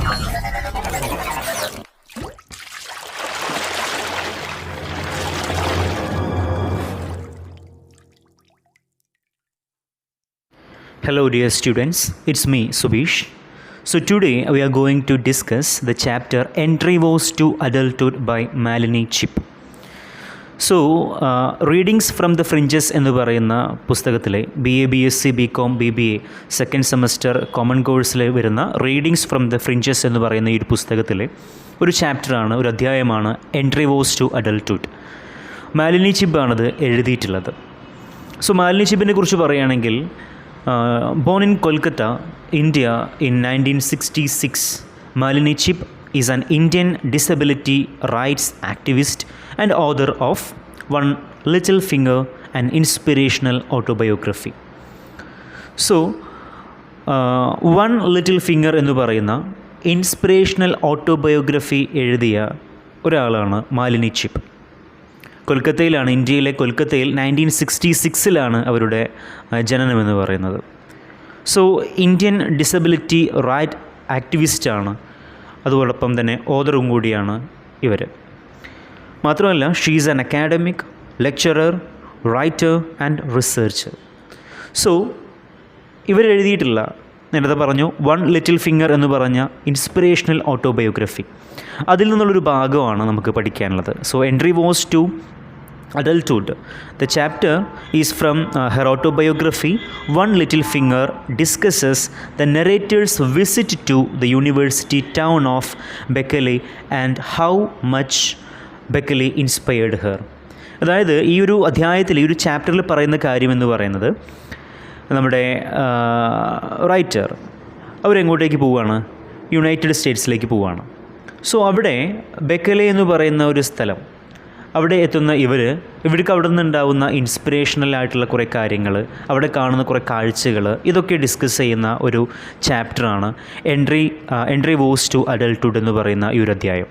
Hello dear students, it's me Subish. So today we are going to discuss the chapter Entre-vous to Adulthood by Malini Chip. So readings from the fringes എന്ന് പറയുന്ന പുസ്തകത്തിലെ BA, BSc, BCom, BBA second semester common കോഴ്സിൽ വരുന്ന readings from the fringes എന്ന് പറയുന്ന ഈ ഒരു പുസ്തകത്തിലെ ഒരു ചാപ്റ്ററാണ്, ഒരു അധ്യായമാണ് Entre-vous to Adulthood. മാലിനി ചിപ്പാണത് എഴുതിയിട്ടുള്ളത്. സോ മാലിനി ചിപ്പിനെ കുറിച്ച് പറയുകയാണെങ്കിൽ born in Kolkata, India in 1966, Malini Chip is an Indian disability rights activist and author of One Little Finger, an inspirational autobiography. So, One Little Finger എന്ന് പറയുന്ന ഇൻസ്പിറേഷണൽ ഓട്ടോബയോഗ്രഫി എഴുതിയ ഒരാളാണ് Malini chip. കൊൽക്കത്തയിലാണ്, ഇന്ത്യയിലെ കൊൽക്കത്തയിൽ 1966 അവരുടെ ജനനമെന്ന് പറയുന്നത്. സോ ഇന്ത്യൻ ഡിസബിലിറ്റി റൈറ്റ് ആക്ടിവിസ്റ്റാണ്, അതോടൊപ്പം തന്നെ ഓതറും കൂടിയാണ് ഇവർ. മാത്രമല്ല she is an academic, lecturer, writer and researcher. So ഇവരെഴുതിയിട്ടുള്ള, നേരത്തെ പറഞ്ഞു, വൺ ലിറ്റിൽ ഫിംഗർ എന്ന് പറഞ്ഞ ഇൻസ്പിറേഷണൽ ഓട്ടോബയോഗ്രഫി, അതിൽ നിന്നുള്ളൊരു ഭാഗമാണ് നമുക്ക് പഠിക്കാനുള്ളത്. So Entre-vous to Adulthood. The chapter is from her autobiography. One Little Finger discusses the narrator's visit to the university town of Bekele and how much Bekele inspired her. അതായത് ഈ ഒരു അധ്യായത്തിൽ, ഈ ഒരു ചാപ്റ്ററിൽ പറയുന്ന കാര്യമെന്ന് പറയുന്നത്, നമ്മുടെ റൈറ്റർ അവരെങ്ങോട്ടേക്ക് പോവുകയാണ്? യുണൈറ്റഡ് സ്റ്റേറ്റ്സിലേക്ക് പോവുകയാണ്. സോ അവിടെ ബെക്കലെ എന്ന് പറയുന്ന ഒരു സ്ഥലം, അവിടെ എത്തുന്ന ഇവർക്ക് അവിടെ നിന്നുണ്ടാവുന്ന ഇൻസ്പിറേഷണലായിട്ടുള്ള കുറേ കാര്യങ്ങൾ, അവിടെ കാണുന്ന കുറേ കാഴ്ചകൾ, ഇതൊക്കെ ഡിസ്കസ് ചെയ്യുന്ന ഒരു ചാപ്റ്ററാണ് Entre-vous to Adulthood എന്ന് പറയുന്ന ഈ ഒരു അധ്യായം.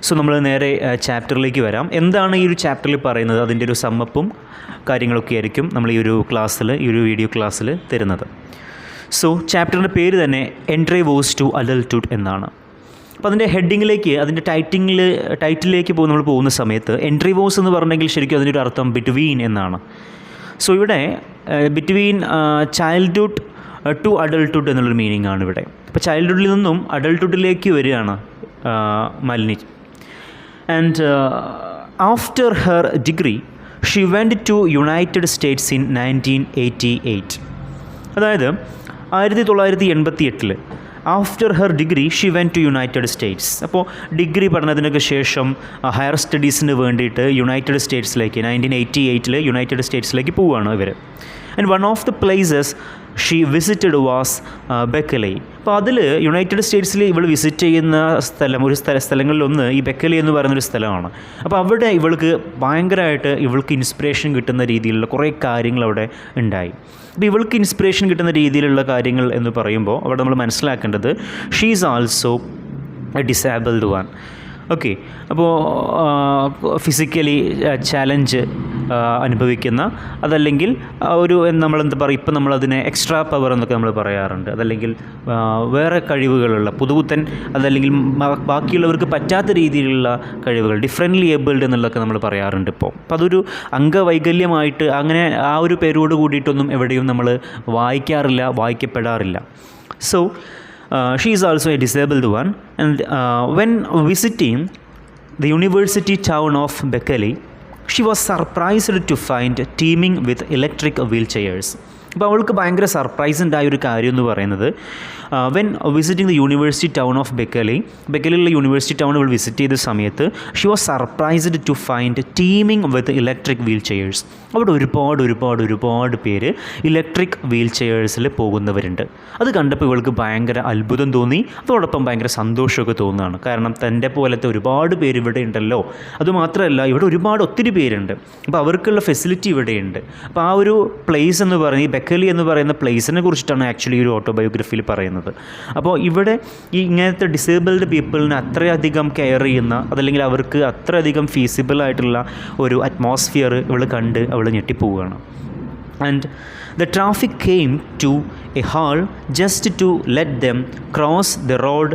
സോ നമ്മൾ നേരെ ചാപ്റ്ററിലേക്ക് വരാം. എന്താണ് ഈ ഒരു ചാപ്റ്ററിൽ പറയുന്നത്, അതിൻ്റെ ഒരു സമ്മപ്പും കാര്യങ്ങളൊക്കെ ആയിരിക്കും നമ്മൾ ഈ ഒരു ക്ലാസ്സിൽ, ഈ ഒരു വീഡിയോ ക്ലാസ്സിൽ തരുന്നത്. സോ ചാപ്റ്ററിൻ്റെ പേര് തന്നെ Entre-vous to Adulthood എന്നാണ്. അപ്പോൾ അതിൻ്റെ ഹെഡിങ്ങിലേക്ക്, അതിൻ്റെ ടൈറ്റിലേക്ക് നമ്മൾ പോകുന്ന സമയത്ത് Entre-vous എന്ന് പറഞ്ഞെങ്കിൽ ശരിക്കും അതിൻ്റെ ഒരു അർത്ഥം ബിറ്റ്വീൻ എന്നാണ്. സോ ഇവിടെ ബിറ്റ്വീൻ ചൈൽഡ്ഹുഡ് ടു അഡൾട്ട്ഹുഡ് എന്നുള്ളൊരു മീനിങ് ആണ് ഇവിടെ. അപ്പോൾ ചൈൽഡ്ഹുഡിൽ നിന്നും അഡൾട്ട്ഹുഡിലേക്ക് വരികയാണ് Malini. And after her degree she went to United States in 1988. അതായത് 1988 after her degree she went to United States. അപ്പോൾ ഡിഗ്രി പഠനത്തിനൊക്കെ ശേഷം ഹയർ സ്റ്റഡീസിന് വേണ്ടിയിട്ട് യുണൈറ്റഡ് സ്റ്റേറ്റ്സിലേക്ക് 1988 യുണൈറ്റഡ് സ്റ്റേറ്റ്സിലേക്ക് പോവുകയാണ് ഇവർ. And one of the places she visited was Berkeley. അപ്പോൾ അതിൽ യുണൈറ്റഡ് സ്റ്റേറ്റ്സിൽ ഇവൾ വിസിറ്റ് ചെയ്യുന്ന സ്ഥലങ്ങളിലൊന്ന് ഈ ബെക്കലെ എന്ന് പറയുന്നൊരു സ്ഥലമാണ്. അപ്പോൾ അവിടെ ഭയങ്കരമായിട്ട് ഇവൾക്ക് ഇൻസ്പിറേഷൻ കിട്ടുന്ന രീതിയിലുള്ള കുറേ കാര്യങ്ങൾ അവിടെ ഉണ്ടായി. അപ്പോൾ ഇവൾക്ക് ഇൻസ്പിറേഷൻ കിട്ടുന്ന രീതിയിലുള്ള കാര്യങ്ങൾ എന്ന് പറയുമ്പോൾ അവിടെ നമ്മൾ മനസ്സിലാക്കേണ്ടത്, she is also A disabled one. Okay, അപ്പോൾ ഫിസിക്കലി ചാലഞ്ച് അനുഭവിക്കുന്ന, അതല്ലെങ്കിൽ ഒരു നമ്മളെന്താ പറയുക, ഇപ്പം നമ്മളതിനെ എക്സ്ട്രാ പവർ എന്നൊക്കെ നമ്മൾ പറയാറുണ്ട്, അതല്ലെങ്കിൽ വേറെ കഴിവുകളുള്ള പുതുപുത്തൻ, അതല്ലെങ്കിൽ ബാക്കിയുള്ളവർക്ക് പറ്റാത്ത രീതിയിലുള്ള കഴിവുകൾ, ഡിഫറെൻ്റ്ലി ഏബിൾഡ് എന്നുള്ളതൊക്കെ നമ്മൾ പറയാറുണ്ട് ഇപ്പോൾ. അപ്പോൾ അതൊരു അംഗവൈകല്യമായിട്ട് അങ്ങനെ ആ ഒരു പേരോട് കൂടിയിട്ടൊന്നും എവിടെയും നമ്മൾ വായിക്കപ്പെടാറില്ല. So she is also a disabled one, and when visiting the university town of Bekele, she was surprised to find teeming with electric wheelchairs. അപ്പോൾ അവൾക്ക് ഭയങ്കര സർപ്രൈസ് ഉണ്ടായ ഒരു കാര്യം എന്ന് പറയുന്നത്, when visiting the university town of ബെക്കലിലുള്ള university town അവൾ വിസിറ്റ് ചെയ്ത സമയത്ത് she was surprised to find teeming with electric wheelchairs. അവിടെ ഒരുപാട് പേര് ഇലക്ട്രിക് വീൽ ചെയേഴ്സിൽ പോകുന്നവരുണ്ട്. അത് കണ്ടപ്പോൾ ഇവൾക്ക് ഭയങ്കര അത്ഭുതം തോന്നി, അതോടൊപ്പം ഭയങ്കര സന്തോഷമൊക്കെ തോന്നുകയാണ്. കാരണം തൻ്റെ പോലത്തെ ഒരുപാട് പേര് ഇവിടെ ഉണ്ടല്ലോ. അതുമാത്രമല്ല, ഇവിടെ ഒത്തിരി പേരുണ്ട്, അപ്പോൾ അവർക്കുള്ള ഫെസിലിറ്റി ഇവിടെയുണ്ട്. അപ്പോൾ ആ ഒരു പ്ലേസ് എന്ന് പറയുന്നത്, ബെക്കലി എന്ന് പറയുന്ന പ്ലേസിനെ കുറിച്ചിട്ടാണ് ആക്ച്വലി ഈ ഒരു ഓട്ടോബയോഗ്രഫിയിൽ പറയുന്നത്. അപ്പോൾ ഇവിടെ ഈ ഇങ്ങനത്തെ ഡിസേബിൾഡ് പീപ്പിളിനെ അത്രയധികം കെയർ ചെയ്യുന്ന, അതല്ലെങ്കിൽ അവർക്ക് അത്രയധികം ഫീസിബിളായിട്ടുള്ള ഒരു അറ്റ്മോസ്ഫിയർ ഇവൾ കണ്ട് അവൾ ഞെട്ടിപ്പോവുകയാണ്. And the traffic came to a hall just to let them cross the road,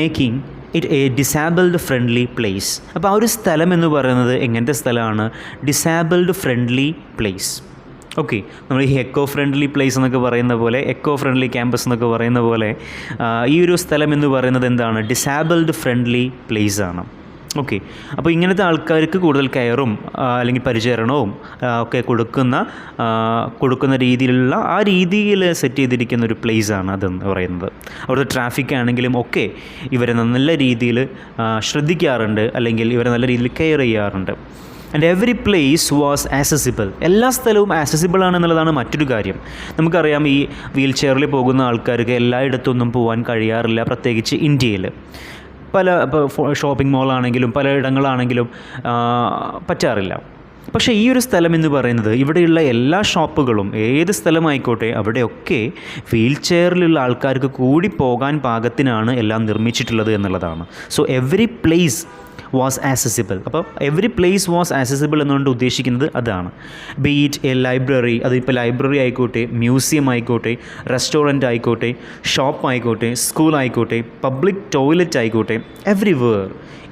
making it A disabled friendly place. അപ്പോൾ ആ ഒരു സ്ഥലം എന്ന് പറയുന്നത് എങ്ങനത്തെ സ്ഥലമാണ്? Disabled friendly place. ഓക്കെ, നമ്മൾ ഈ എക്കോ ഫ്രണ്ട്ലി പ്ലേസ് എന്നൊക്കെ പറയുന്ന പോലെ, എക്കോ ഫ്രണ്ട്ലി ക്യാമ്പസ് എന്നൊക്കെ പറയുന്ന പോലെ ഈ ഒരു സ്ഥലം എന്ന് പറയുന്നത് എന്താണ്? ഡിസേബിൾഡ് ഫ്രണ്ട്ലി പ്ലേസ് ആണ്. ഓക്കെ, അപ്പോൾ ഇങ്ങനത്തെ ആൾക്കാർക്ക് കൂടുതൽ കെയറും അല്ലെങ്കിൽ പരിചരണവും ഒക്കെ കൊടുക്കുന്ന രീതിയിലുള്ള ആ രീതിയിൽ സെറ്റ് ചെയ്തിരിക്കുന്ന ഒരു പ്ലേസാണ് അതെന്ന് പറയുന്നത്. അവിടുത്തെ ട്രാഫിക് ആണെങ്കിലും ഒക്കെ ഇവരെ നല്ല രീതിയിൽ ശ്രദ്ധിക്കാറുണ്ട്, അല്ലെങ്കിൽ ഇവരെ നല്ല രീതിയിൽ കെയർ ചെയ്യാറുണ്ട്. And every place was accessible. എല്ലാ സ്ഥലവും ആക്സസിബിൾ ആണെന്നുള്ളതാണ് മറ്റൊരു കാര്യം. നമുക്കറിയാം, ഈ വീൽ ചെയറിൽ പോകുന്ന ആൾക്കാർക്ക് എല്ലായിടത്തൊന്നും പോകാൻ കഴിയാറില്ല, പ്രത്യേകിച്ച് ഇന്ത്യയിൽ. ഇപ്പോൾ ഷോപ്പിംഗ് മോളാണെങ്കിലും പല ഇടങ്ങളാണെങ്കിലും പറ്റാറില്ല. പക്ഷേ ഈ ഒരു സ്ഥലം എന്ന് പറയുന്നത്, ഇവിടെയുള്ള എല്ലാ ഷോപ്പുകളും ഏത് സ്ഥലമായിക്കോട്ടെ അവിടെയൊക്കെ വീൽ ചെയറിലുള്ള ആൾക്കാർക്ക് കൂടി പോകാൻ പാകത്തിനാണ് എല്ലാം നിർമ്മിച്ചിട്ടുള്ളത് എന്നുള്ളതാണ്. So every place was accessible. അപ്പോൾ എവറി പ്ലേസ് വാസ് ആക്സസിബിൾ എന്നുകൊണ്ട് ഉദ്ദേശിക്കുന്നത് അതാണ്. ബീറ്റ് എ ലൈബ്രറി, അതിപ്പോൾ ലൈബ്രറി ആയിക്കോട്ടെ, മ്യൂസിയം ആയിക്കോട്ടെ, റെസ്റ്റോറൻറ്റ് ആയിക്കോട്ടെ, ഷോപ്പ് ആയിക്കോട്ടെ, സ്കൂൾ ആയിക്കോട്ടെ, പബ്ലിക് ടോയ്ലറ്റ് ആയിക്കോട്ടെ, എവ്രിവേർ,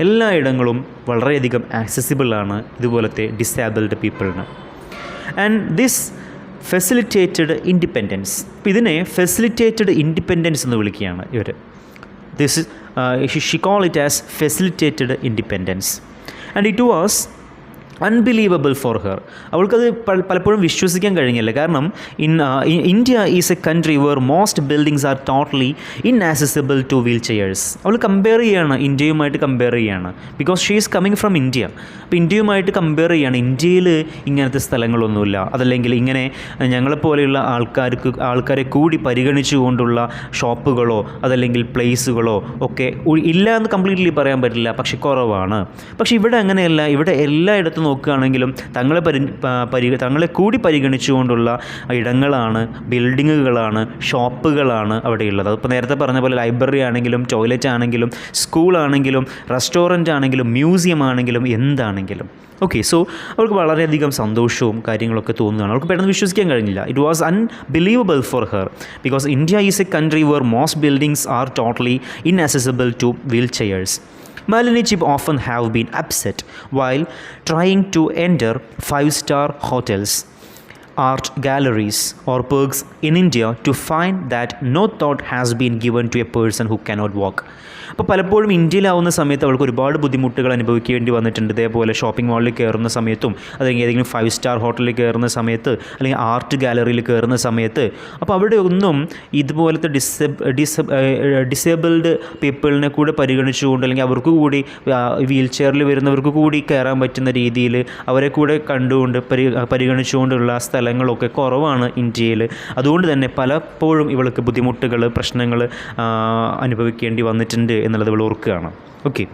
എല്ലായിടങ്ങളും വളരെയധികം ആക്സസിബിളാണ് ഇതുപോലത്തെ ഡിസേബിൾഡ് പീപ്പിളിന്. And this facilitated independence. ഇതിനെ ഫെസിലിറ്റേറ്റഡ് ഇൻഡിപെൻഡൻസ് എന്ന് വിളിക്കുകയാണ് ഇവർ. This is she called it as facilitated independence, and it was unbelievable for her. അവൾക്കത് പലപ്പോഴും വിശ്വസിക്കാൻ കഴിഞ്ഞില്ല. കാരണം India is a country where most buildings are totally inaccessible to wheel chairs. അവൾ കമ്പയർ ചെയ്യുകയാണ്, ഇന്ത്യയുമായിട്ട് കമ്പയർ ചെയ്യുകയാണ്. Because she is coming from India. അപ്പോൾ ഇന്ത്യയുമായിട്ട് കമ്പയർ ചെയ്യുകയാണ്. ഇന്ത്യയിൽ ഇങ്ങനത്തെ സ്ഥലങ്ങളൊന്നുമില്ല, അതല്ലെങ്കിൽ ഇങ്ങനെ ഞങ്ങളെപ്പോലെയുള്ള ആൾക്കാരെ കൂടി പരിഗണിച്ചുകൊണ്ടുള്ള ഷോപ്പുകളോ അതല്ലെങ്കിൽ പ്ലേസുകളോ ഒക്കെ ഇല്ല എന്ന് കംപ്ലീറ്റ്ലി പറയാൻ പറ്റില്ല, പക്ഷെ കുറവാണ്. പക്ഷേ ഇവിടെ അങ്ങനെയല്ല. ഇവിടെ എല്ലായിടത്തും നോക്കുകയാണെങ്കിലും തങ്ങളെ കൂടി പരിഗണിച്ചുകൊണ്ടുള്ള ഇടങ്ങളാണ്, ബിൽഡിങ്ങുകളാണ്, ഷോപ്പുകളാണ് അവിടെയുള്ളത്. അതിപ്പോൾ നേരത്തെ പറഞ്ഞ പോലെ ലൈബ്രറി ആണെങ്കിലും ടോയ്ലറ്റ് ആണെങ്കിലും സ്കൂളാണെങ്കിലും റെസ്റ്റോറൻ്റ് ആണെങ്കിലും മ്യൂസിയം ആണെങ്കിലും എന്താണെങ്കിലും. ഓക്കെ, സോ അവൾക്ക് വളരെയധികം സന്തോഷവും കാര്യങ്ങളൊക്കെ തോന്നുകയാണ്. അവൾക്ക് പെട്ടെന്ന് വിശ്വസിക്കാൻ കഴിഞ്ഞില്ല. It was unbelievable for her because India is a country where most buildings are totally inaccessible to wheel chairs. Malini Chip often have been upset while trying to enter 5-star hotels, art galleries or parks in India to find that no thought has been given to a person who cannot walk. അപ്പോൾ പലപ്പോഴും ഇന്ത്യയിലാവുന്ന സമയത്ത് അവൾക്ക് ഒരുപാട് ബുദ്ധിമുട്ടുകൾ അനുഭവിക്കേണ്ടി വന്നിട്ടുണ്ട്. ഇതേപോലെ shopping മാളിൽ കയറുന്ന സമയത്തും അല്ലെങ്കിൽ ഏതെങ്കിലും 5-star ഹോട്ടലിൽ കയറുന്ന സമയത്ത് അല്ലെങ്കിൽ ആർട്ട് ഗാലറിയിൽ കയറുന്ന സമയത്ത്. അപ്പോൾ അവിടെ ഒന്നും ഇതുപോലത്തെ ഡിസേബിൾഡ് പീപ്പിളിനെ കൂടെ പരിഗണിച്ചുകൊണ്ട് അല്ലെങ്കിൽ അവർക്ക് കൂടി വീൽ ചെയറിൽ വരുന്നവർക്ക് കൂടി കയറാൻ പറ്റുന്ന രീതിയിൽ അവരെ കൂടെ കണ്ടുകൊണ്ട് പരിഗണിച്ചുകൊണ്ടുള്ള സ്ഥലങ്ങളൊക്കെ കുറവാണ് ഇന്ത്യയിൽ. അതുകൊണ്ട് തന്നെ പലപ്പോഴും ഇവൾക്ക് ബുദ്ധിമുട്ടുകൾ, പ്രശ്നങ്ങൾ അനുഭവിക്കേണ്ടി വന്നിട്ടുണ്ട് എന്നുള്ളത് ഇവൾ ഓർക്കുകയാണ്. Okay,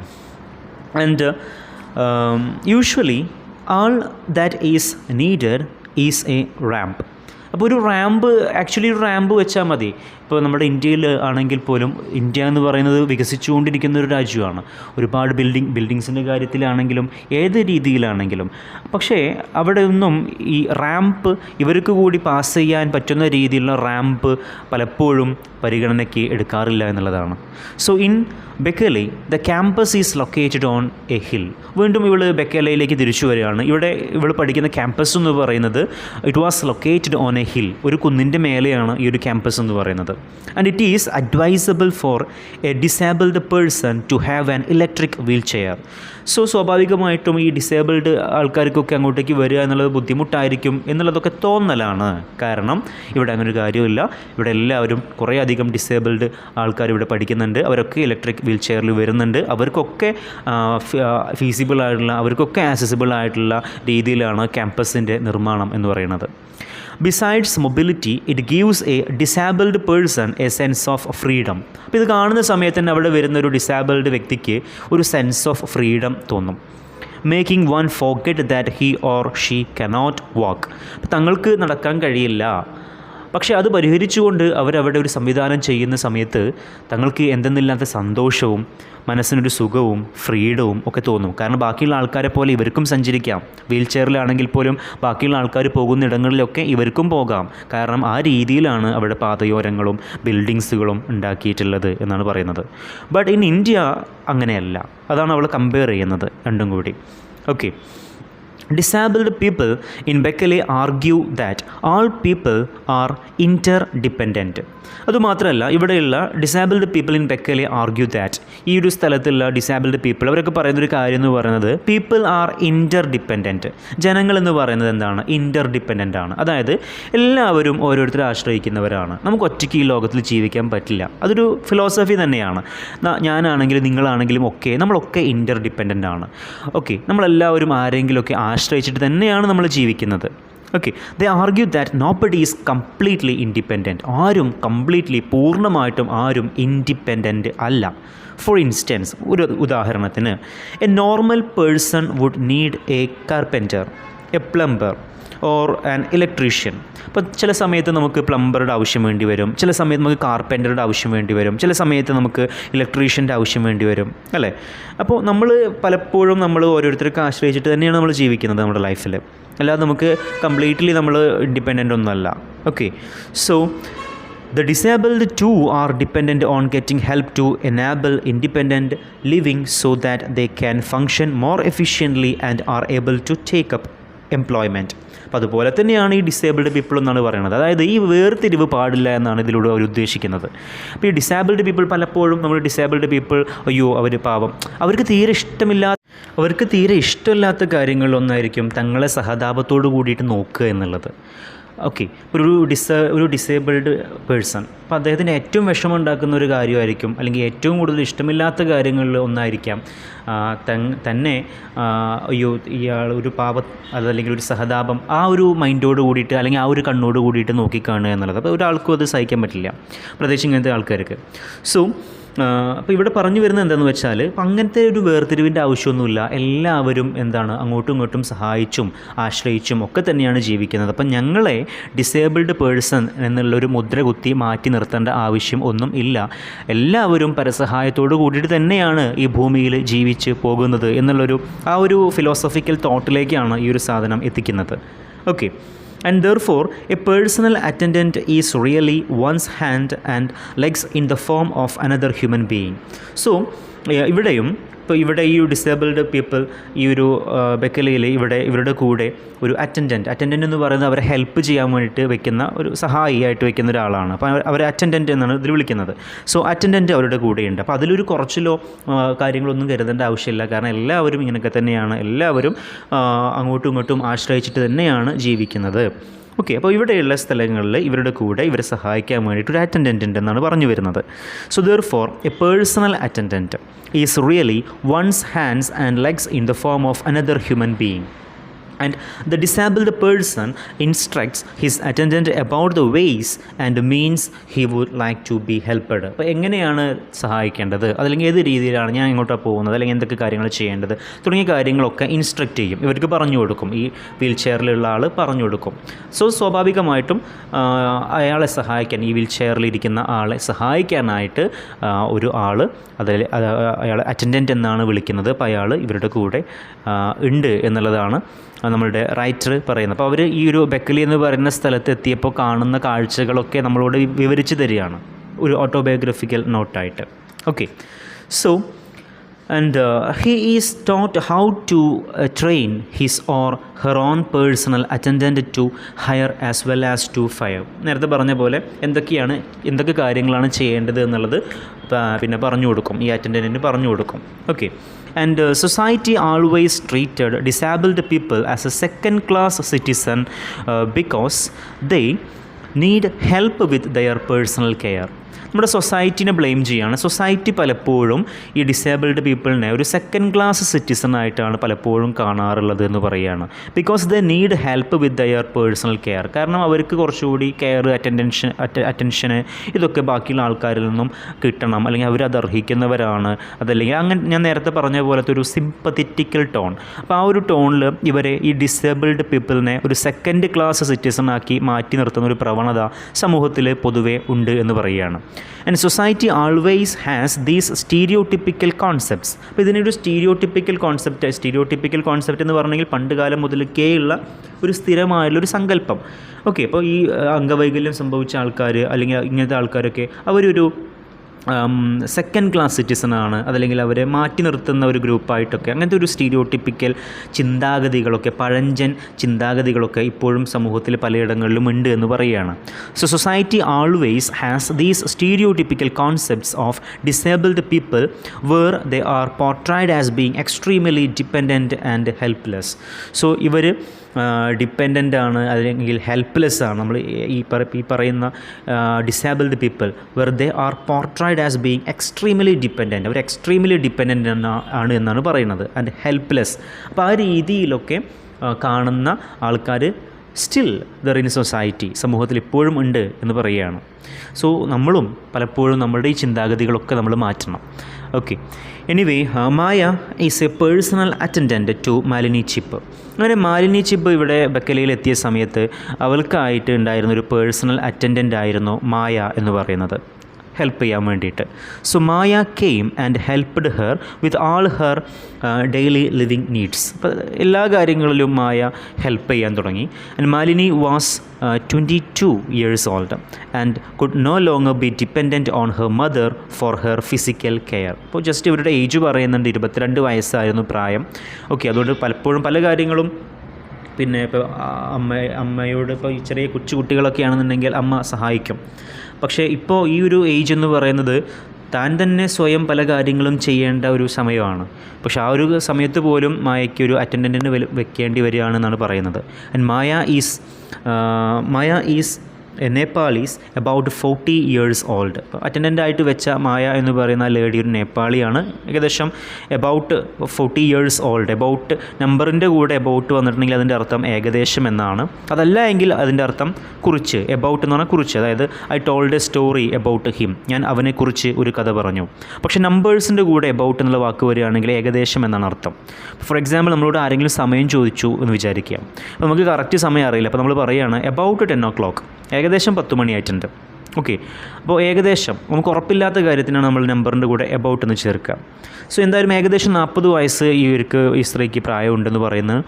and usually all that is needed is A ramp. അപ്പോൾ ഒരു റാമ്പ് വെച്ചാൽ മതി. ഇപ്പോൾ നമ്മുടെ ഇന്ത്യയിൽ ആണെങ്കിൽ പോലും ഇന്ത്യ എന്ന് പറയുന്നത് വികസിച്ചുകൊണ്ടിരിക്കുന്ന ഒരു രാജ്യമാണ്. ഒരുപാട് ബിൽഡിങ്സിൻ്റെ കാര്യത്തിലാണെങ്കിലും ഏത് രീതിയിലാണെങ്കിലും. പക്ഷേ അവിടെ ഒന്നും ഈ റാമ്പ് ഇവർക്ക് കൂടി പാസ് ചെയ്യാൻ പറ്റുന്ന രീതിയിലുള്ള റാമ്പ് പലപ്പോഴും പരിഗണനയ്ക്ക് എടുക്കാറില്ല എന്നുള്ളതാണ്. So in Berkeley the campus is located on a hill. വീണ്ടും ഇവൾ ബെക്കലയിലേക്ക് തിരിച്ചു വരികയാണ്. ഇവൾ പഠിക്കുന്ന ക്യാമ്പസ് എന്ന് പറയുന്നത് it was located on a hill. ഒരു കുന്നിൻ്റെ മേലെയാണ് ഈ ഒരു ക്യാമ്പസ് എന്ന് പറയുന്നത്. And it is advisable for a disabled person to have an electric wheel chair. So സ്വാഭാവികമായിട്ടും ഈ ഡിസേബിൾഡ് ആൾക്കാർക്കൊക്കെ അങ്ങോട്ടേക്ക് വരിക എന്നുള്ളത് ബുദ്ധിമുട്ടായിരിക്കും എന്നുള്ളതൊക്കെ തോന്നലാണ്. കാരണം ഇവിടെ അങ്ങനൊരു കാര്യമില്ല. ഇവിടെ എല്ലാവരും കുറേയധികം ഡിസേബിൾഡ് ആൾക്കാർ ഇവിടെ പഠിക്കുന്നുണ്ട്. അവരൊക്കെ ഇലക്ട്രിക് വീൽ ചെയറിൽ വരുന്നുണ്ട്. അവർക്കൊക്കെ ഫീസിബിൾ ആയിട്ടുള്ള, അവർക്കൊക്കെ ആക്സസിബിൾ ആയിട്ടുള്ള രീതിയിലാണ് ക്യാമ്പസിൻ്റെ നിർമ്മാണം എന്ന് പറയുന്നത്. Besides mobility it gives A disabled person A sense of freedom. അപ്പോൾ ഇത് കാണുന്ന സമയത്ത് തന്നെ അവിടെ വരുന്ന ഒരു ഡിസേബിൾഡ് വ്യക്തിക്ക് ഒരു സെൻസ് ഓഫ് ഫ്രീഡം തോന്നും. Making one forget that he or she cannot വാക്ക്. അപ്പോൾ തങ്ങൾക്ക് നടക്കാൻ കഴിയില്ല, പക്ഷേ അത് പരിഹരിച്ചുകൊണ്ട് അവരവിടെ ഒരു സംവിധാനം ചെയ്യുന്ന സമയത്ത് തങ്ങൾക്ക് എന്തെന്നില്ലാത്ത സന്തോഷവും മനസ്സിനൊരു സുഖവും ഫ്രീഡവും ഒക്കെ തോന്നും. കാരണം ബാക്കിയുള്ള ആൾക്കാരെ പോലെ ഇവർക്കും സഞ്ചരിക്കാം. വീൽ ചെയറിലാണെങ്കിൽ പോലും ബാക്കിയുള്ള ആൾക്കാർ പോകുന്ന ഇടങ്ങളിലൊക്കെ ഇവർക്കും പോകാം. കാരണം ആ രീതിയിലാണ് അവിടെ പാതയോരങ്ങളും ബിൽഡിങ്സുകളും ഉണ്ടാക്കിയിട്ടുള്ളത് എന്നാണ് പറയുന്നത്. ബട്ട് ഇൻ ഇന്ത്യ അങ്ങനെയല്ല. അതാണ് അവൾ കമ്പയർ ചെയ്യുന്നത് രണ്ടും കൂടി. Okay. Disabled people in Bekele argue that all people are interdependent. അതുമാത്രമല്ല ഇവിടെയുള്ള disabled people in Berkeley argue that ഈ ഒരു സ്ഥലത്തുള്ള ഡിസേബിൾഡ് പീപ്പിൾ അവരൊക്കെ പറയുന്നൊരു കാര്യം എന്ന് പറയുന്നത് പീപ്പിൾ ആർ ഇൻ്റർഡിപ്പെൻഡൻറ്റ്. ജനങ്ങൾ എന്ന് പറയുന്നത് എന്താണ്? ഇൻ്റർഡിപ്പെൻഡൻ്റ് ആണ്. അതായത് എല്ലാവരും ഓരോരുത്തരെ ആശ്രയിക്കുന്നവരാണ്. നമുക്ക് ഒറ്റയ്ക്ക് ഈ ലോകത്തിൽ ജീവിക്കാൻ പറ്റില്ല. അതൊരു ഫിലോസഫി തന്നെയാണ്. ഞാനാണെങ്കിലും നിങ്ങളാണെങ്കിലും ഒക്കെ നമ്മളൊക്കെ ഇൻ്റർഡിപ്പെൻഡൻ്റ് ആണ്. ഓക്കെ, നമ്മളെല്ലാവരും ആരെങ്കിലുമൊക്കെ ആശ്രയിച്ചിട്ട് തന്നെയാണ് നമ്മൾ ജീവിക്കുന്നത്. Okay, they argue that nobody is completely independent. ആരും കംപ്ലീറ്റ്ലി പൂർണ്ണമായിട്ടും ആരും ഇൻഡിപെൻഡൻറ്റ് അല്ല. ഫോർ ഇൻസ്റ്റൻസ്, ഒരു ഉദാഹരണത്തിന്, a normal person would need a carpenter, a plumber or an electrician. അപ്പോൾ ചില സമയത്ത് നമുക്ക് പ്ലംബറുടെ ആവശ്യം വേണ്ടി വരും, ചില സമയത്ത് നമുക്ക് കാർപ്പൻറ്ററുടെ ആവശ്യം വേണ്ടി വരും, ചില സമയത്ത് നമുക്ക് ഇലക്ട്രീഷ്യൻ്റെ ആവശ്യം വേണ്ടി വരും, അല്ലേ? അപ്പോൾ നമ്മൾ പലപ്പോഴും നമ്മൾ ഓരോരുത്തർക്ക് ആശ്രയിച്ചിട്ട് തന്നെയാണ് നമ്മൾ ജീവിക്കുന്നത് നമ്മുടെ ലൈഫിൽ. അല്ലാതെ നമുക്ക് കംപ്ലീറ്റ്ലി നമ്മൾ ഇൻഡിപെൻഡൻ്റ് ഒന്നുമല്ല. Okay, so the disabled too are dependent on getting help to enable independent living so that they can function more efficiently and are able to take up employment. അപ്പോൾ അതുപോലെ തന്നെയാണ് ഈ ഡിസേബിൾഡ് പീപ്പിൾ എന്നാണ് പറയുന്നത്. അതായത് ഈ വേർതിരിവ് പാടില്ല എന്നാണ് ഇതിലൂടെ അവർ ഉദ്ദേശിക്കുന്നത്. അപ്പോൾ ഈ ഡിസേബിൾഡ് പീപ്പിൾ പലപ്പോഴും നമ്മൾ ഡിസേബിൾഡ് പീപ്പിൾ അയ്യോ അവർ പാവം, അവർക്ക് തീരെ ഇഷ്ടമില്ലാത്ത കാര്യങ്ങളിലൊന്നായിരിക്കും തങ്ങളെ സഹതാപത്തോട് കൂടിയിട്ട് നോക്കുക എന്നുള്ളത്. ഓക്കെ, ഒരു ഡിസേബിൾഡ് പേഴ്സൺ അപ്പോൾ അദ്ദേഹത്തിന് ഏറ്റവും വിഷമമുണ്ടാക്കുന്ന ഒരു കാര്യമായിരിക്കും, അല്ലെങ്കിൽ ഏറ്റവും കൂടുതൽ ഇഷ്ടമില്ലാത്ത കാര്യങ്ങളിൽ ഒന്നായിരിക്കാം തന്നെ അയ്യോ ഇയാൾ ഒരു അതല്ലെങ്കിൽ ഒരു സഹതാപം ആ ഒരു മൈൻഡോട് കൂടിയിട്ട് അല്ലെങ്കിൽ ആ ഒരു കണ്ണോട് കൂടിയിട്ട് നോക്കിക്കാണുക എന്നുള്ളത്. അപ്പോൾ ഒരാൾക്കും അത് സഹിക്കാൻ പറ്റില്ല, പ്രത്യേകിച്ച് ഇങ്ങനത്തെ ആൾക്കാർക്ക്. സോ അപ്പോൾ ഇവിടെ പറഞ്ഞു വരുന്നത് എന്താണെന്ന് വെച്ചാൽ അങ്ങനത്തെ ഒരു വേർതിരിവിൻ്റെ ആവശ്യമൊന്നുമില്ല. എല്ലാവരും അങ്ങോട്ടും ഇങ്ങോട്ടും സഹായിച്ചും ആശ്രയിച്ചും ഒക്കെ തന്നെയാണ് ജീവിക്കുന്നത്. അപ്പം ഞങ്ങളെ ഡിസേബിൾഡ് പേഴ്സൺ എന്നുള്ളൊരു മുദ്ര കുത്തി മാറ്റി നിർത്തേണ്ട ആവശ്യം ഒന്നും ഇല്ല. എല്ലാവരും പരസഹായത്തോട് കൂടിയിട്ട് തന്നെയാണ് ഈ ഭൂമിയിൽ ജീവിച്ച് പോകുന്നത് എന്നുള്ളൊരു ആ ഒരു ഫിലോസഫിക്കൽ തോട്ടിലേക്കാണ് ഈ ഒരു സാധനം എത്തിക്കുന്നത്. Okay, and therefore a personal attendant is really one's hand and legs in the form of another human being. So ഇവിടെ ഈ ഡിസേബിൾഡ് പീപ്പിൾ ഈ ഒരു ബെക്കലയിൽ ഇവരുടെ കൂടെ ഒരു അറ്റൻഡൻറ്റ് എന്ന് പറയുന്നത് അവരെ ഹെൽപ്പ് ചെയ്യാൻ വേണ്ടിയിട്ട് വെക്കുന്ന ഒരു സഹായിയായിട്ട് വെക്കുന്ന ഒരാളാണ്. അപ്പോൾ അവരെ അറ്റൻഡൻറ്റ് എന്നാണ് ഇതിൽ വിളിക്കുന്നത്. സോ അറ്റൻഡൻറ്റ് അവരുടെ കൂടെയുണ്ട്. അപ്പോൾ അതിലൊരു കുറച്ചിലോ കാര്യങ്ങളൊന്നും കരുതേണ്ട ആവശ്യമില്ല. കാരണം എല്ലാവരും ഇങ്ങനെയൊക്കെ തന്നെയാണ്, എല്ലാവരും അങ്ങോട്ടും ഇങ്ങോട്ടും ആശ്രയിച്ചിട്ട് തന്നെയാണ് ജീവിക്കുന്നത്. ഓക്കെ, അപ്പോൾ ഇവിടെയുള്ള സ്ഥലങ്ങളിൽ ഇവരുടെ കൂടെ ഇവരെ സഹായിക്കാൻ വേണ്ടിയിട്ട് ഒരു അറ്റൻഡൻറ്റ് ഉണ്ടെന്നാണ് പറഞ്ഞു വരുന്നത്. So therefore a personal attendant is really one's hands and legs in the form of another human being. And the disabled person instructs his attendant about the ways and means he would like to be helped. അപ്പോൾ എങ്ങനെയാണ് സഹായിക്കേണ്ടത്, അല്ലെങ്കിൽ ഏത് രീതിയിലാണ് ഞാൻ എങ്ങോട്ടാണ് പോകുന്നത്, അല്ലെങ്കിൽ എന്തൊക്കെ കാര്യങ്ങൾ ചെയ്യേണ്ടത് തുടങ്ങിയ കാര്യങ്ങളൊക്കെ ഇൻസ്ട്രക്റ്റ് ചെയ്യും, ഇവർക്ക് പറഞ്ഞു കൊടുക്കും. ഈ വീൽ ചെയറിലുള്ള ആൾ പറഞ്ഞു കൊടുക്കും. സോ സ്വാഭാവികമായിട്ടും അയാളെ സഹായിക്കാൻ, ഈ വീൽ ചെയറിലിരിക്കുന്ന ആളെ സഹായിക്കാനായിട്ട് ഒരു ആൾ അയാൾ അറ്റൻഡൻറ്റ് എന്നാണ് വിളിക്കുന്നത്. അപ്പോൾ അയാൾ ഇവരുടെ കൂടെ ഉണ്ട് എന്നുള്ളതാണ് നമ്മളുടെ റൈറ്റർ പറയുന്നത്. അപ്പോൾ അവർ ഈ ഒരു ബെക്കലി എന്ന് പറയുന്ന സ്ഥലത്ത് എത്തിയപ്പോൾ കാണുന്ന കാഴ്ചകളൊക്കെ നമ്മളോട് വിവരിച്ച് തരികയാണ് ഒരു ഓട്ടോബയോഗ്രഫിക്കൽ നോട്ടായിട്ട്. Okay, so and he is taught how to train his or her own personal attendant to hire as well as to fire. നേരത്തെ പറഞ്ഞ പോലെ എന്തൊക്കെ കാര്യങ്ങളാണ് ചെയ്യേണ്ടത് എന്നുള്ളത് പിന്നെ പറഞ്ഞു കൊടുക്കും, ഈ അറ്റൻഡൻറ്റിന് പറഞ്ഞു കൊടുക്കും. Okay, and society always treated disabled people as a second class citizen because they need help with their personal care. നമ്മുടെ സൊസൈറ്റിനെ ബ്ലെയിം ചെയ്യുകയാണ്. സൊസൈറ്റി പലപ്പോഴും ഈ ഡിസേബിൾഡ് പീപ്പിളിനെ ഒരു സെക്കൻഡ് ക്ലാസ് സിറ്റിസൺ ആയിട്ടാണ് പലപ്പോഴും കാണാറുള്ളത് എന്ന് പറയുകയാണ്. Because they need help with there personal care. കാരണം അവർക്ക് കുറച്ചുകൂടി കെയർ, അറ്റൻഷന് ഇതൊക്കെ ബാക്കിയുള്ള ആൾക്കാരിൽ നിന്നും കിട്ടണം, അല്ലെങ്കിൽ അവരത് അർഹിക്കുന്നവരാണ്. അതല്ലെങ്കിൽ അങ്ങനെ ഞാൻ നേരത്തെ പറഞ്ഞ പോലത്തെ ഒരു സിമ്പത്തറ്റിക്കൽ ടോൺ. അപ്പോൾ ആ ഒരു ടോണിൽ ഇവരെ ഈ ഡിസേബിൾഡ് പീപ്പിളിനെ ഒരു സെക്കൻഡ് ക്ലാസ് സിറ്റിസൺ ആക്കി മാറ്റി നിർത്തുന്ന ഒരു പ്രവണത സമൂഹത്തിൽ പൊതുവെ ഉണ്ട് എന്ന് പറയുകയാണ്. And society always has these stereotypical concepts. അപ്പോൾ ഇതിനൊരു സ്റ്റീരിയോടിപ്പിക്കൽ കോൺസെപ്റ്റ് എന്ന് പറഞ്ഞെങ്കിൽ പണ്ട് കാലം മുതൽക്കേ ഉള്ള ഒരു സ്ഥിരമായുള്ളൊരു സങ്കല്പം. ഓക്കെ, അപ്പോൾ ഈ അംഗവൈകല്യം സംഭവിച്ച ആൾക്കാർ അല്ലെങ്കിൽ ഇങ്ങനത്തെ ആൾക്കാരൊക്കെ അവരൊരു സെക്കൻഡ് ക്ലാസ് സിറ്റിസണാണ്, അതല്ലെങ്കിൽ അവരെ മാറ്റി നിർത്തുന്ന ഒരു ഗ്രൂപ്പായിട്ടൊക്കെ അങ്ങനത്തെ ഒരു സ്റ്റീരിയോടിപ്പിക്കൽ ചിന്താഗതികളൊക്കെ, പഴഞ്ചൻ ചിന്താഗതികളൊക്കെ ഇപ്പോഴും സമൂഹത്തിൽ പലയിടങ്ങളിലും ഉണ്ട് എന്ന് പറയുകയാണ്. So society always has these stereotypical concepts of disabled people where they are portrayed as being extremely dependent and helpless. So ഇവർ ഡിപ്പെൻഡൻ്റ് ആണ് അല്ലെങ്കിൽ ഹെൽപ്ലെസ് ആണ്. നമ്മൾ ഈ പറയുന്ന disabled people where they are portrayed as being extremely dependent, അവർ extremely dependent ആണ് എന്നാണ് പറയുന്നത്, ആൻഡ് ഹെൽപ്ലെസ്. അപ്പോൾ ആ രീതിയിലൊക്കെ കാണുന്ന ആൾക്കാർ സ്റ്റിൽ ദർ ഇൻ സൊസൈറ്റി, സമൂഹത്തിൽ ഇപ്പോഴും ഉണ്ട് എന്ന് പറയുകയാണ്. സോ നമ്മളും പലപ്പോഴും നമ്മളുടെ ഈ ചിന്താഗതികളൊക്കെ നമ്മൾ മാറ്റണം. Okay, anyway Maya is a personal attendant to Malini Chib. അങ്ങനെ മാലിനി ചിപ്പ് ഇവിടെ ബക്കലയിൽ എത്തിയ സമയത്ത് അവൾക്കായിട്ട് ഉണ്ടായിരുന്നൊരു പേഴ്സണൽ അറ്റൻഡൻ്റ് ആയിരുന്നു മായ എന്ന് പറയുന്നത്, ഹെൽപ്പ് ചെയ്യാൻ വേണ്ടിയിട്ട്. So Maya came and helped her with all her daily living needs. അപ്പോൾ എല്ലാ കാര്യങ്ങളിലും മായ ഹെൽപ്പ് ചെയ്യാൻ തുടങ്ങി. And Malini was 22 years old and could no longer be dependent on her mother for her physical care. അപ്പോൾ just ഇവരുടെ age പറയുന്നുണ്ട്, 22 വയസ്സായിരുന്നു പ്രായം. ഓക്കെ, അതുകൊണ്ട് പലപ്പോഴും പല കാര്യങ്ങളും പിന്നെ ഇപ്പോൾ അമ്മയോട് ഇപ്പോൾ ഈ ചെറിയ കൊച്ചുകുട്ടികളൊക്കെ ആണെന്നുണ്ടെങ്കിൽ അമ്മ സഹായിക്കും. പക്ഷേ ഇപ്പോൾ ഈ ഒരു ഏജ് എന്ന് പറയുന്നത് താൻ തന്നെ സ്വയം പല കാര്യങ്ങളും ചെയ്യേണ്ട ഒരു സമയമാണ്. പക്ഷേ ആ ഒരു സമയത്ത് പോലും മായയ്ക്ക് ഒരു അറ്റൻഡൻറ്റിന് വെക്കേണ്ടി വരികയാണെന്നാണ് പറയുന്നത്. And Maya is A Nepalese about 40 years old. അപ്പോൾ അറ്റൻഡൻ്റായിട്ട് വെച്ച മായ എന്ന് പറയുന്ന ലേഡി ഒരു നേപ്പാളിയാണ്, ഏകദേശം അബൌട്ട് 40 years old. അബൌട്ട് നമ്പറിൻ്റെ കൂടെ അബൌട്ട് വന്നിട്ടുണ്ടെങ്കിൽ അതിൻ്റെ അർത്ഥം ഏകദേശം എന്നാണ്. അതല്ല എങ്കിൽ അതിൻ്റെ അർത്ഥം കുറിച്ച്, അബൌട്ട് എന്ന് പറഞ്ഞാൽ കുറിച്ച്, അതായത് I told A story about him, ഞാൻ അവനെക്കുറിച്ച് ഒരു കഥ പറഞ്ഞു. പക്ഷേ നമ്പേഴ്സിൻ്റെ കൂടെ അബൌട്ട് എന്നുള്ള വാക്ക് വരികയാണെങ്കിൽ ഏകദേശം എന്നാണ് അർത്ഥം. ഫോർ എക്സാമ്പിൾ നമ്മളോട് ആരെങ്കിലും സമയം ചോദിച്ചു എന്ന് വിചാരിക്കുക, അപ്പോൾ നമുക്ക് കറക്റ്റ് സമയം അറിയില്ല, അപ്പോൾ നമ്മൾ പറയുകയാണ് അബൌട്ട് 10 o'clock, ഏകദേശം 10 മണിയായിട്ടുണ്ട്. ഓക്കെ, അപ്പോൾ ഏകദേശം നമുക്ക് ഉറപ്പില്ലാത്ത കാര്യത്തിനാണ് നമ്മൾ നമ്പറിൻ്റെ കൂടെ അബൌട്ട് എന്ന് ചേർക്കുക. സോ എന്തായാലും ഏകദേശം 40 വയസ്സ് ഈ സ്ത്രീക്ക് പ്രായമുണ്ടെന്ന് പറയുന്നത്.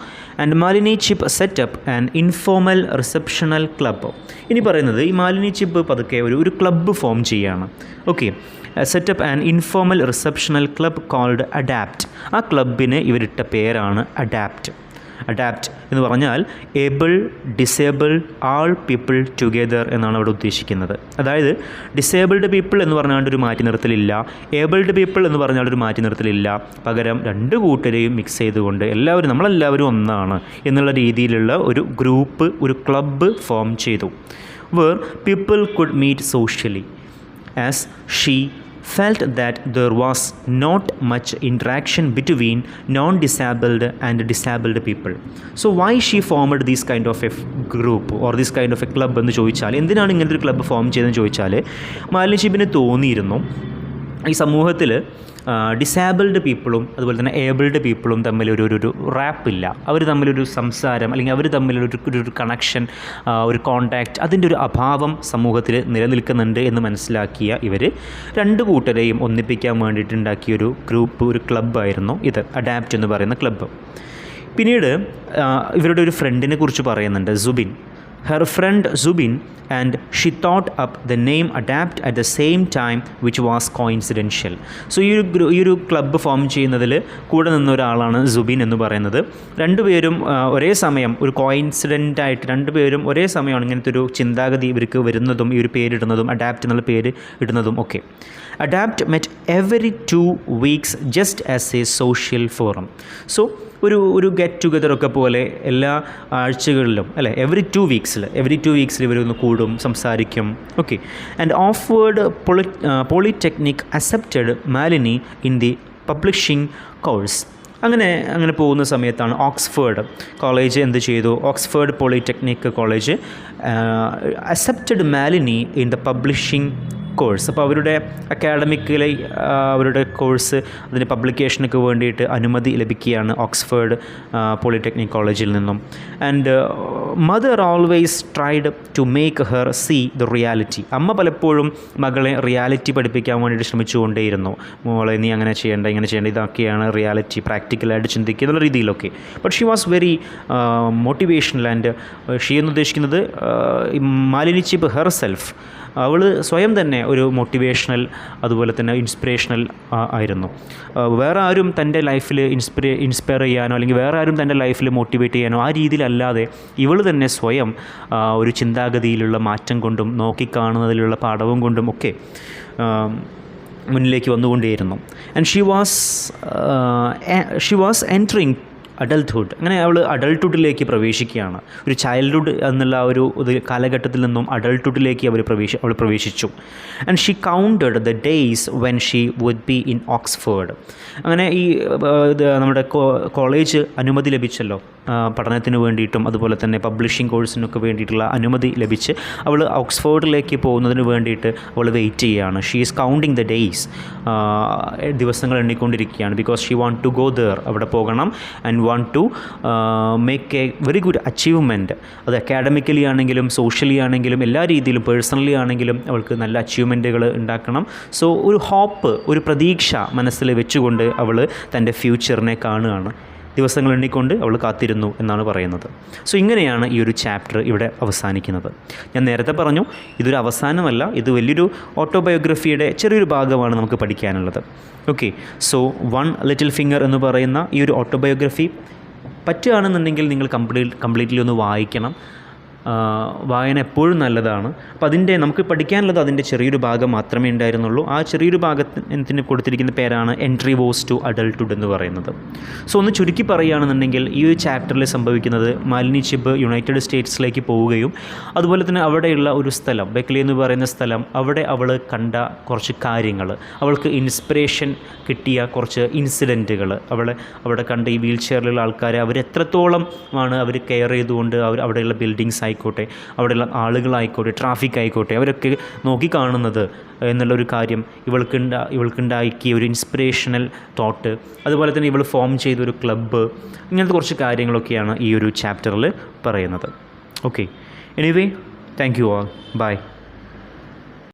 And Malini Chib set up and informal recreational club. ഇനി പറയുന്നത് ഈ മാലിനി ചിപ്പ് പതുക്കെ ഒരു ക്ലബ്ബ് ഫോം ചെയ്യുകയാണ്. Okay, set up and informal recreational club called ADAPT. ആ ക്ലബിന് ഇവരിട്ട പേരാണ് അഡാപ്റ്റ്. അഡാപ്റ്റ് എന്ന് പറഞ്ഞാൽ able, disabled, all people together എന്നാണ് അവിടെ ഉദ്ദേശിക്കുന്നത്. അതായത് ഡിസേബിൾഡ് പീപ്പിൾ എന്ന് പറഞ്ഞാൽ ഒരു മാറ്റി നിർത്തലില്ല, ഏബിൾഡ് പീപ്പിൾ എന്ന് പറഞ്ഞാൽ ഒരു മാറ്റി നിർത്തലില്ല, പകരം രണ്ട് കൂട്ടരെയും മിക്സ് ചെയ്തുകൊണ്ട് നമ്മളെല്ലാവരും ഒന്നാണ് എന്നുള്ള രീതിയിലുള്ള ഒരു ഗ്രൂപ്പ്, ഒരു ക്ലബ്ബ് ഫോം ചെയ്തു. Where people could meet socially as she felt that there was not much interaction between non-disabled and disabled people. So why she formed this kind of a group or this kind of a club എന്ന് ചോദിച്ചാൽ, എന്തിനാണ് ഇങ്ങനത്തെ ഒരു club form ചെയ്തതെന്ന് ചോദിച്ചാൽ, മാലിനി ചിപ്പിന് തോന്നിയിരുന്നു ഈ സമൂഹത്തിൽ ഡിസേബിൾഡ് പീപ്പിളും അതുപോലെ തന്നെ ഏബിൾഡ് പീപ്പിളും തമ്മിൽ ഒരു റാപ്പില്ല, അവർ തമ്മിലൊരു സംസാരം അല്ലെങ്കിൽ അവർ തമ്മിലൊരു കണക്ഷൻ, ഒരു കോണ്ടാക്റ്റ്, അതിൻ്റെ ഒരു അഭാവം സമൂഹത്തിൽ നിലനിൽക്കുന്നുണ്ട് എന്ന് മനസ്സിലാക്കിയ ഇവർ രണ്ട് കൂട്ടരെയും ഒന്നിപ്പിക്കാൻ വേണ്ടിയിട്ടുണ്ടാക്കിയൊരു ഗ്രൂപ്പ്, ഒരു ക്ലബ്ബായിരുന്നു ഇത്, അഡാപ്റ്റ് എന്ന് പറയുന്ന ക്ലബ്ബ്. പിന്നീട് ഇവരുടെ ഒരു ഫ്രണ്ടിനെ കുറിച്ച് പറയുന്നുണ്ട്, Subin. Her friend Zubin and she thought up the name Adapt at the same time, which was coincidental. So ഈ ഒരു ക്ലബ്ബ് ഫോം ചെയ്യുന്നതിൽ കൂടെ നിന്ന ഒരാളാണ് സുബിൻ എന്ന് പറയുന്നത്. രണ്ടുപേരും ഒരേ സമയം ഒരു കോയിൻസിഡൻ്റായിട്ട് രണ്ടുപേരും ഒരേ സമയമാണ് ഇങ്ങനത്തെ ഒരു ചിന്താഗതി ഇവർക്ക് വരുന്നതും ഈ ഒരു പേരിടുന്നതും, അഡാപ്റ്റ് എന്നുള്ള പേര് ഇടുന്നതും ഒക്കെ. Adapt met every 2 weeks just as A social forum. So ഒരു ഗെറ്റ് ടുഗദറൊക്കെ പോലെ എല്ലാ ആഴ്ചകളിലും അല്ലേ, എവറി 2 weeks ഇവരൊന്ന് കൂടും, സംസാരിക്കും. Okay, and offered polytechnic accepted Malini in the publishing course. അങ്ങനെ പോകുന്ന സമയത്താണ് ഓക്സ്ഫോർഡ് കോളേജ് എന്ത് ചെയ്തു, Oxford polytechnic college accepted Malini in the publishing course. അപ്പോൾ അവരുടെ അക്കാഡമിക്കലി അവരുടെ കോഴ്സ് അതിന് പബ്ലിക്കേഷനൊക്കെ വേണ്ടിയിട്ട് അനുമതി ലഭിക്കുകയാണ് ഓക്സ്ഫോർഡ് പോളിടെക്നിക് കോളേജിൽ നിന്നും. And mother always tried to make her see the reality. അമ്മ പലപ്പോഴും മകളെ റിയാലിറ്റി പഠിപ്പിക്കാൻ വേണ്ടിയിട്ട് ശ്രമിച്ചുകൊണ്ടേയിരുന്നു. മോളെ നീ അങ്ങനെ ചെയ്യേണ്ട, ഇങ്ങനെ ചെയ്യേണ്ട, ഇതൊക്കെയാണ് റിയാലിറ്റി, പ്രാക്ടിക്കലായിട്ട് ചിന്തിക്കുക എന്നുള്ള രീതിയിലൊക്കെ. But she was very motivational. And she എന്ന് ഉദ്ദേശിക്കുന്നത് മാലിനി ചിപ്പ് ഹെർ സെൽഫ്, അവൾ സ്വയം തന്നെ ഒരു മോട്ടിവേഷണൽ അതുപോലെ തന്നെ ഇൻസ്പിറേഷണൽ ആയിരുന്നു. വേറെ ആരും തൻ്റെ ലൈഫിൽ ഇൻസ്പയർ ചെയ്യാനോ അല്ലെങ്കിൽ വേറെ ആരും തൻ്റെ ലൈഫിൽ മോട്ടിവേറ്റ് ചെയ്യാനോ ആ രീതിയിലല്ലാതെ ഇവൾ തന്നെ സ്വയം ഒരു ചിന്താഗതിയിലുള്ള മാറ്റം കൊണ്ടും നോക്കിക്കാണുന്നതിലുള്ള പാഠവും കൊണ്ടും ഒക്കെ മുന്നിലേക്ക് വന്നുകൊണ്ടേയിരുന്നു. And she was entering adulthood. അങ്ങനെ അവൾ അഡൾട്ട്ഹുഡിലേക്ക് പ്രവേശിക്കുകയാണ്. ഒരു ചൈൽഡ്ഹുഡ് എന്നുള്ള ഒരു കാലഘട്ടത്തിൽ നിന്നും അഡൾട്ട്ഹുഡിലേക്ക് അവൾ പ്രവേശിച്ചു. And she counted the days when she would be in Oxford. അങ്ങനെ ഈ നമ്മുടെ കോളേജ് അനുമതി ലഭിച്ചല്ലോ പഠനത്തിന് വേണ്ടിയിട്ടും അതുപോലെ തന്നെ പബ്ലിഷിംഗ് കോഴ്സിനൊക്കെ വേണ്ടിയിട്ടുള്ള അനുമതി ലഭിച്ച് അവൾ ഓക്സ്ഫോർഡിലേക്ക് പോകുന്നതിന് വേണ്ടിയിട്ട് അവൾ വെയിറ്റ് ചെയ്യുകയാണ്. She is counting the days, ദിവസങ്ങൾ എണ്ണിക്കൊണ്ടിരിക്കുകയാണ്. Because she want to go there, അവിടെ പോകണം. And want to make a very good achievement. അത് അക്കാഡമിക്കലി ആണെങ്കിലും സോഷ്യലി ആണെങ്കിലും എല്ലാ രീതിയിലും പേഴ്സണലി ആണെങ്കിലും അവൾക്ക് നല്ല അച്ചീവ്മെൻറ്റുകൾ ഉണ്ടാക്കണം. സോ ഒരു ഹോപ്പ്, ഒരു പ്രതീക്ഷ മനസ്സിൽ വെച്ചുകൊണ്ട് അവൾ തൻ്റെ ഫ്യൂച്ചറിനെ കാണുകയാണ്. ദിവസങ്ങൾ എണ്ണിക്കൊണ്ട് അവൾ കാത്തിരുന്നു എന്നാണ് പറയുന്നത്. സോ ഇങ്ങനെയാണ് ഈ ഒരു ചാപ്റ്റർ ഇവിടെ അവസാനിക്കുന്നത്. ഞാൻ നേരത്തെ പറഞ്ഞു ഇതൊരു അവസാനമല്ല, ഇത് വലിയൊരു ഓട്ടോബയോഗ്രഫിയുടെ ചെറിയൊരു ഭാഗമാണ് നമുക്ക് പഠിക്കാനുള്ളത്. Okay, so one little finger എന്ന് പറയുന്ന ഈ ഒരു ഓട്ടോബയോഗ്രഫി പറ്റുകയാണെന്നുണ്ടെങ്കിൽ നിങ്ങൾ കംപ്ലീറ്റ്ലി ഒന്ന് വായിക്കണം. വായന എപ്പോഴും നല്ലതാണ്. അപ്പോൾ നമുക്ക് പഠിക്കാനുള്ളത് അതിൻ്റെ ചെറിയൊരു ഭാഗം മാത്രമേ ഉണ്ടായിരുന്നുള്ളൂ. ആ ചെറിയൊരു ഭാഗത്തിന് കൊടുത്തിരിക്കുന്ന പേരാണ് എൻട്രി-വോസ് ടു അഡൾട്ട്ഹുഡ് എന്ന് പറയുന്നത്. സോ ഒന്ന് ചുരുക്കി പറയുകയാണെന്നുണ്ടെങ്കിൽ ഈ ഒരു ചാപ്റ്ററിൽ സംഭവിക്കുന്നത് മാലിനി ചിപ്പ് യുണൈറ്റഡ് സ്റ്റേറ്റ്സിലേക്ക് പോവുകയും അതുപോലെ തന്നെ അവിടെയുള്ള ഒരു സ്ഥലം, ബെക്ലി എന്ന് പറയുന്ന സ്ഥലം, അവിടെ അവൾ കണ്ട കുറച്ച് കാര്യങ്ങൾ, അവൾക്ക് ഇൻസ്പിറേഷൻ കിട്ടിയ കുറച്ച് ഇൻസിഡൻറ്റുകൾ, അവിടെ കണ്ട ഈ വീൽ ചെയറിലുള്ള ആൾക്കാരെ അവരെത്രത്തോളം ആണ് അവർ കെയർ ചെയ്തുകൊണ്ട് അവിടെയുള്ള ബിൽഡിങ്സ് ആയിക്കോട്ടെ, അവിടെയുള്ള ആളുകളായിക്കോട്ടെ, ട്രാഫിക് ആയിക്കോട്ടെ, അവരൊക്കെ നോക്കിക്കാണുന്നത് എന്നുള്ളൊരു കാര്യം ഇവൾക്കുണ്ടാക്കിയ ഒരു ഇൻസ്പിറേഷണൽ തോട്ട്, അതുപോലെ തന്നെ ഇവൾ ഫോം ചെയ്തൊരു ക്ലബ്ബ്, ഇങ്ങനത്തെ കുറച്ച് കാര്യങ്ങളൊക്കെയാണ് ഈ ഒരു ചാപ്റ്ററിൽ പറയുന്നത്. Okay, anyway thank you all, by.